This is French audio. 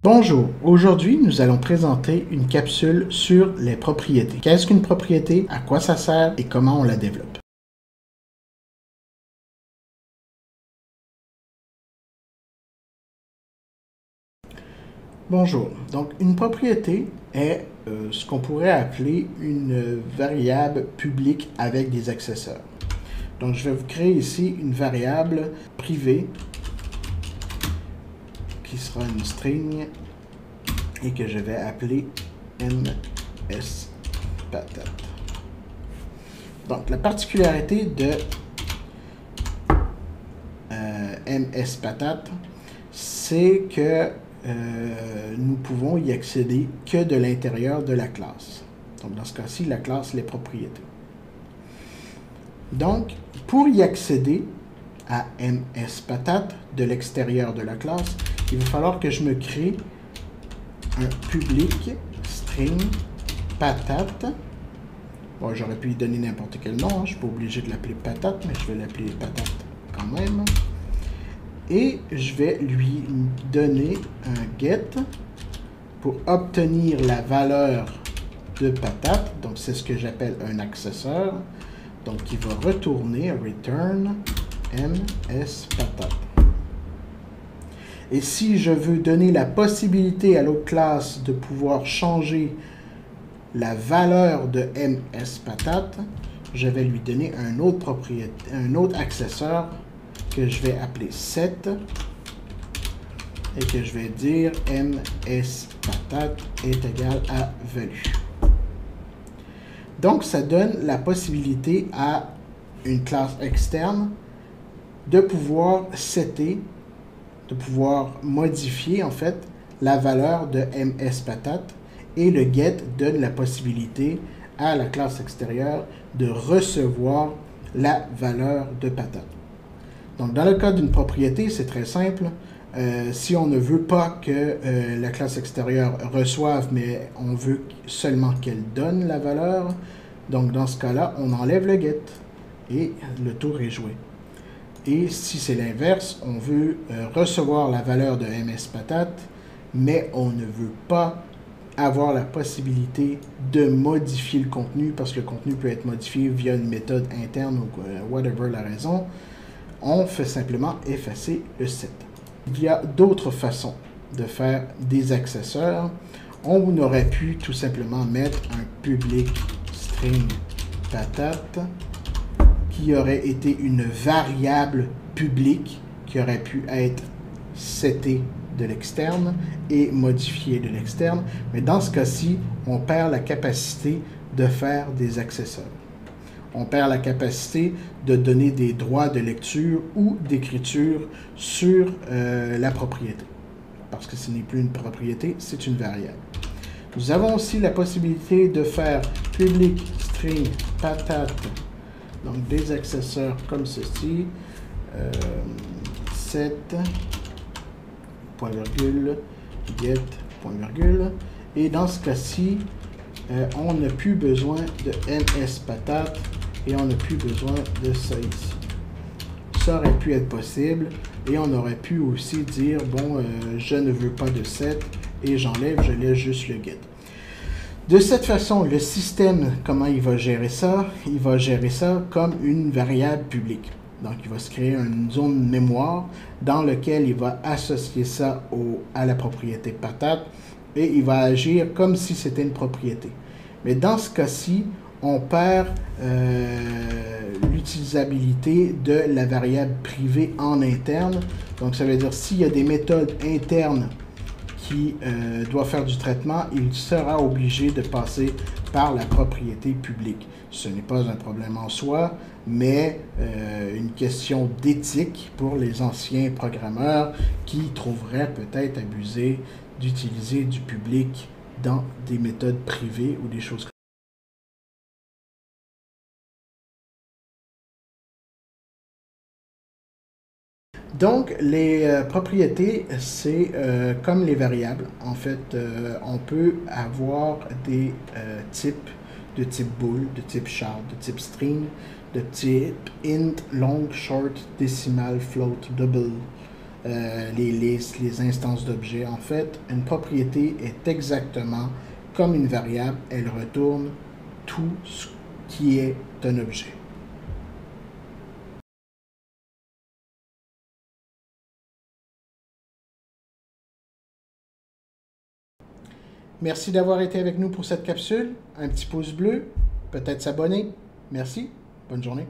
Bonjour, aujourd'hui nous allons présenter une capsule sur les propriétés. Qu'est-ce qu'une propriété, à quoi ça sert et comment on la développe. Bonjour, donc une propriété est ce qu'on pourrait appeler une variable publique avec des accessoires. Donc je vais vous créer ici une variable privée qui sera une string et que je vais appeler mspatate. Donc la particularité de mspatate, c'est que nous pouvons y accéder que de l'intérieur de la classe. Donc dans ce cas-ci, la classe, les propriétés. Donc, pour y accéder à mspatate de l'extérieur de la classe, il va falloir que je me crée un public string patate. Bon, j'aurais pu lui donner n'importe quel nom, hein. Je ne suis pas obligé de l'appeler patate, mais je vais l'appeler patate quand même. Et je vais lui donner un get pour obtenir la valeur de patate. Donc, c'est ce que j'appelle un accesseur. Donc, il va retourner return mspatate. Et si je veux donner la possibilité à l'autre classe de pouvoir changer la valeur de mspatate, je vais lui donner un autre accesseur que je vais appeler set et que je vais dire mspatate est égal à value. Donc, ça donne la possibilité à une classe externe de pouvoir setter, de pouvoir modifier en fait la valeur de mspatate, et le get donne la possibilité à la classe extérieure de recevoir la valeur de patate. Donc, dans le cas d'une propriété, c'est très simple. Si on ne veut pas que la classe extérieure reçoive, mais on veut seulement qu'elle donne la valeur, donc dans ce cas-là, on enlève le get et le tour est joué. Et si c'est l'inverse, on veut recevoir la valeur de mspatate, mais on ne veut pas avoir la possibilité de modifier le contenu, parce que le contenu peut être modifié via une méthode interne ou whatever la raison, on fait simplement effacer le set. Il y a d'autres façons de faire des accesseurs. On aurait pu tout simplement mettre un public string patate qui aurait été une variable publique qui aurait pu être setée de l'externe et modifiée de l'externe. Mais dans ce cas-ci, on perd la capacité de faire des accesseurs. On perd la capacité de donner des droits de lecture ou d'écriture sur la propriété. Parce que ce n'est plus une propriété, c'est une variable. Nous avons aussi la possibilité de faire public string patate, donc des accesseurs comme ceci, set, point virgule, get, point virgule. Et dans ce cas-ci, on n'a plus besoin de mspatate et on n'a plus besoin de ça ici. Ça aurait pu être possible et on aurait pu aussi dire, bon, je ne veux pas de set et j'enlève, je laisse juste le get. De cette façon, le système, comment il va gérer ça? Il va gérer ça comme une variable publique. Donc, il va se créer une zone mémoire dans laquelle il va associer ça à la propriété patate et il va agir comme si c'était une propriété. Mais dans ce cas-ci, on perd l'utilisabilité de la variable privée en interne. Donc, ça veut dire s'il y a des méthodes internes qui doivent faire du traitement, il sera obligé de passer par la propriété publique. Ce n'est pas un problème en soi, mais une question d'éthique pour les anciens programmeurs qui trouveraient peut-être abusé d'utiliser du public dans des méthodes privées ou des choses comme ça. Donc, les propriétés, c'est comme les variables. En fait, on peut avoir des types de type bool, de type char, de type string, de type int, long, short, décimal, float, double, les listes, les instances d'objets. En fait, une propriété est exactement comme une variable. Elle retourne tout ce qui est un objet. Merci d'avoir été avec nous pour cette capsule. Un petit pouce bleu, peut-être s'abonner. Merci. Bonne journée.